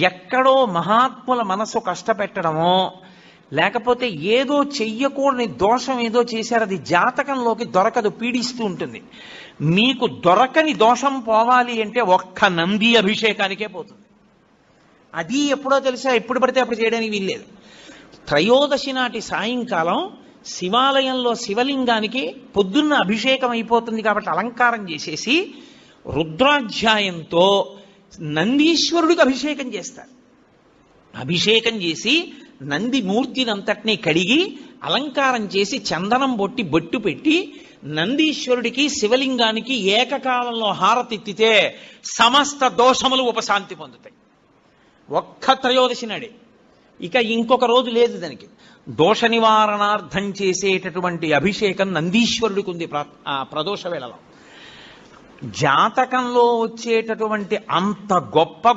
ఎక్కడో మహాత్ముల మనసు కష్టపెట్టడమో, లేకపోతే ఏదో చెయ్యకూడని దోషం ఏదో చేశారు, అది జాతకంలోకి దొరకదు, పీడిస్తూ ఉంటుంది. మీకు దొరకని దోషం పోవాలి అంటే ఒక్క నంది అభిషేకానికే పోతుంది. అది ఎప్పుడో తెలుసా, ఎప్పుడు పడితే అప్పుడు చేయడానికి వీల్లేదు. త్రయోదశి నాటి సాయంకాలం శివాలయంలో శివలింగానికి పొద్దున్న అభిషేకం అయిపోతుంది కాబట్టి అలంకారం చేసేసి రుద్రాధ్యాయంతో నందీశ్వరుడికి అభిషేకం చేస్తారు. అభిషేకం చేసి నంది మూర్తినంతటినీ కడిగి అలంకారం చేసి చందనం బొట్టు పెట్టి నందీశ్వరుడికి శివలింగానికి ఏకకాలంలో హారతిత్తితే సమస్త దోషములు ఉపశాంతి పొందుతాయి. ఒక్క త్రయోదశి నాడే, ఇక ఇంకొక రోజు లేదు దానికి. దోష నివారణార్థం చేసేటటువంటి అభిషేకం నందీశ్వరుడికి ఉంది ప్రదోష వేళలో. జాతకంలో వచ్చేటటువంటి అంత గొప్ప